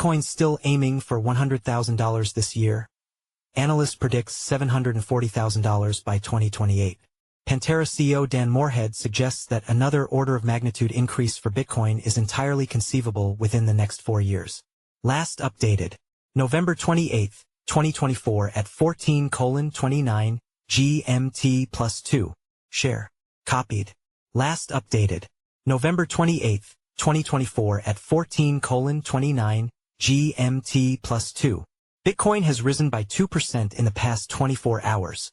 Bitcoin still aiming for $100,000 this year. Analyst predicts $740,000 by 2028. Pantera CEO Dan Morehead suggests that another order of magnitude increase for Bitcoin is entirely conceivable within the next 4 years. Last updated, November 28, 2024 at 14:29 GMT +2. Share. Copied. Last updated, November 28, 2024 at 14:29 GMT +2. Bitcoin has risen by 2% in the past 24 hours,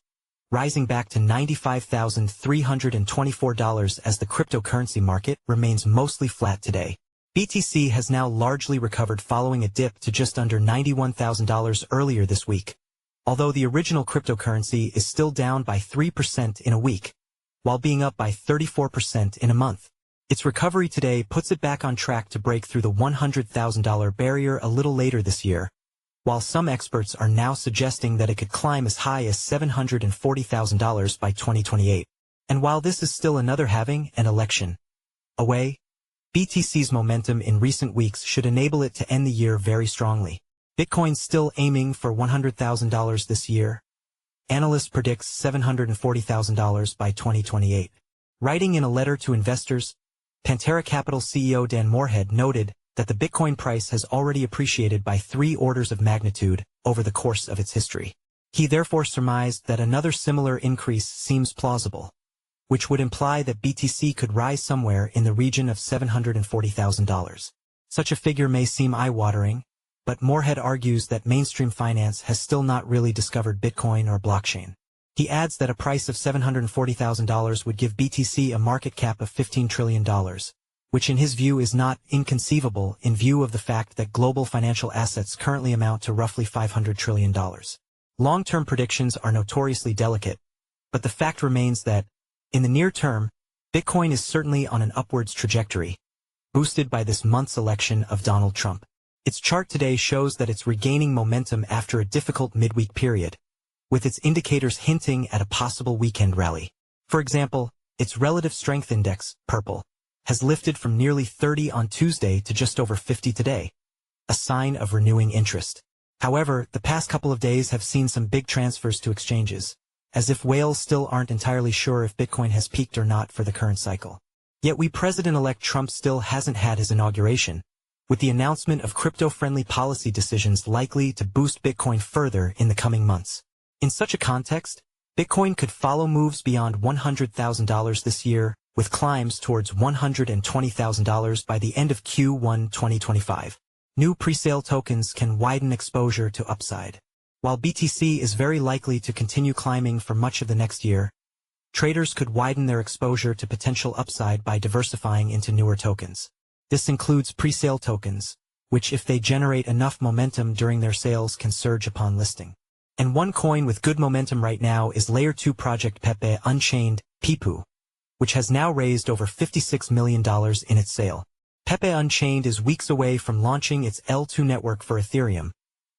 rising back to $95,324 as the cryptocurrency market remains mostly flat today. BTC has now largely recovered following a dip to just under $91,000 earlier this week, although the original cryptocurrency is still down by 3% in a week, while being up by 34% in a month. Its recovery today puts it back on track to break through the $100,000 barrier a little later this year, while some experts are now suggesting that it could climb as high as $740,000 by 2028. And while this is still another halving and election away, BTC's momentum in recent weeks should enable it to end the year very strongly. Bitcoin still aiming for $100,000 this year. Analyst predicts $740,000 by 2028. Writing in a letter to investors, Pantera CEO Dan Morehead noted that the Bitcoin price has already appreciated by 3 orders of magnitude over the course of its history. He therefore surmised that another similar increase seems plausible, which would imply that BTC could rise somewhere in the region of $740,000. Such a figure may seem eye-watering, but Morehead argues that mainstream finance has still not really discovered Bitcoin or blockchain. He adds that a price of $740,000 would give BTC a market cap of $15 trillion, which in his view is not inconceivable in view of the fact that global financial assets currently amount to roughly $500 trillion. Long-term predictions are notoriously delicate, but the fact remains that, in the near term, Bitcoin is certainly on an upwards trajectory, boosted by this month's election of Donald Trump. Its chart today shows that it's regaining momentum after a difficult midweek period, with its indicators hinting at a possible weekend rally. For example, its relative strength index, purple, has lifted from nearly 30 on Tuesday to just over 50 today, a sign of renewing interest. However, the past couple of days have seen some big transfers to exchanges, as if whales still aren't entirely sure if Bitcoin has peaked or not for the current cycle. Yet President-elect Trump still hasn't had his inauguration, with the announcement of crypto-friendly policy decisions likely to boost Bitcoin further in the coming months. In such a context, Bitcoin could follow moves beyond $100,000 this year, with climbs towards $120,000 by the end of Q1 2025. New presale tokens can widen exposure to upside. While BTC is very likely to continue climbing for much of the next year, traders could widen their exposure to potential upside by diversifying into newer tokens. This includes presale tokens, which if they generate enough momentum during their sales can surge upon listing. And one coin with good momentum right now is Layer 2 project Pepe Unchained, PIPU, which has now raised over $56 million in its sale. Pepe Unchained is weeks away from launching its L2 network for Ethereum,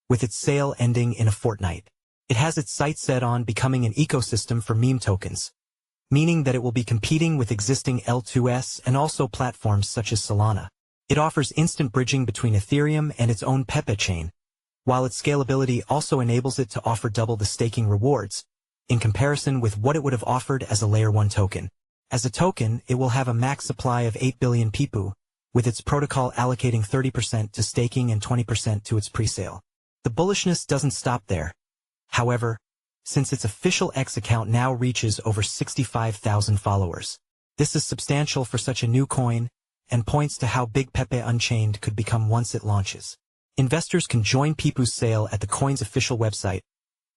with its sale ending in a fortnight. It has its sights set on becoming an ecosystem for meme tokens, meaning that it will be competing with existing L2S and also platforms such as Solana. It offers instant bridging between Ethereum and its own Pepe chain, while its scalability also enables it to offer double the staking rewards, in comparison with what it would have offered as a Layer 1 token. As a token, it will have a max supply of 8 billion PIPU, with its protocol allocating 30% to staking and 20% to its presale. The bullishness doesn't stop there. However, since its official X account now reaches over 65,000 followers. This is substantial for such a new coin, and points to how big Pepe Unchained could become once it launches. Investors can join PIPU's sale at the coin's official website,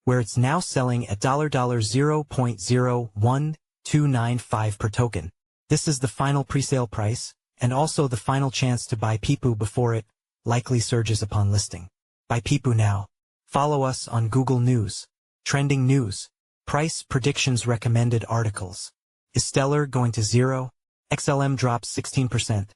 where it's now selling at $0.01295 per token. This is the final presale price, and also the final chance to buy PIPU before it likely surges upon listing. Buy PIPU now. Follow us on Google News. Trending news. Price predictions recommended articles. Is Stellar going to zero? XLM drops 16%.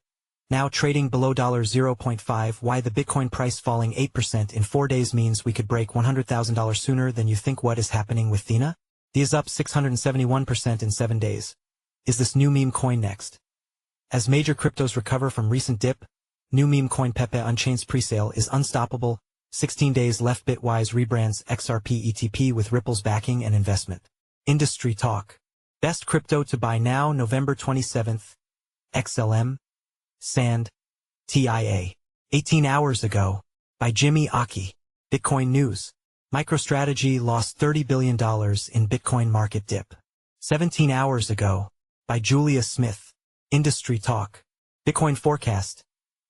Now trading below $0.5. Why the Bitcoin price falling 8% in 4 days means we could break $100,000 sooner than you think. What is happening with Thena? The is up 671% in 7 days. Is this new meme coin next? As major cryptos recover from recent dip, new meme coin Pepe Unchained's presale is unstoppable. 16 days left. Bitwise rebrands XRP ETP with Ripple's backing and investment. Industry talk. Best crypto to buy now. November 27th. XLM. Sand. TIA. 18 hours ago. By Jimmy Aki. Bitcoin news. MicroStrategy lost $30 billion in Bitcoin market dip. 17 hours ago. By Julia Smith. Industry talk. Bitcoin forecast.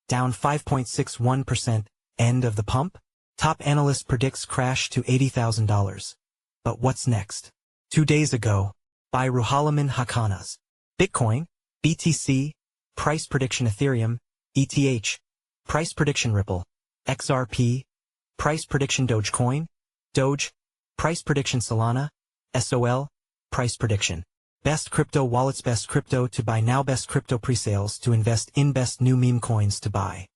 Down 5.61%. End of the pump? Top analyst predicts crash to $80,000. But what's next? 2 days ago. By Ruhalaman Hakanas. Bitcoin. BTC. Price prediction Ethereum. ETH. Price prediction Ripple. XRP. Price prediction Dogecoin. Doge. Price prediction Solana. SOL. Price prediction. Best crypto wallets. Best crypto to buy now. Best crypto presales to invest in. Best new meme coins to buy.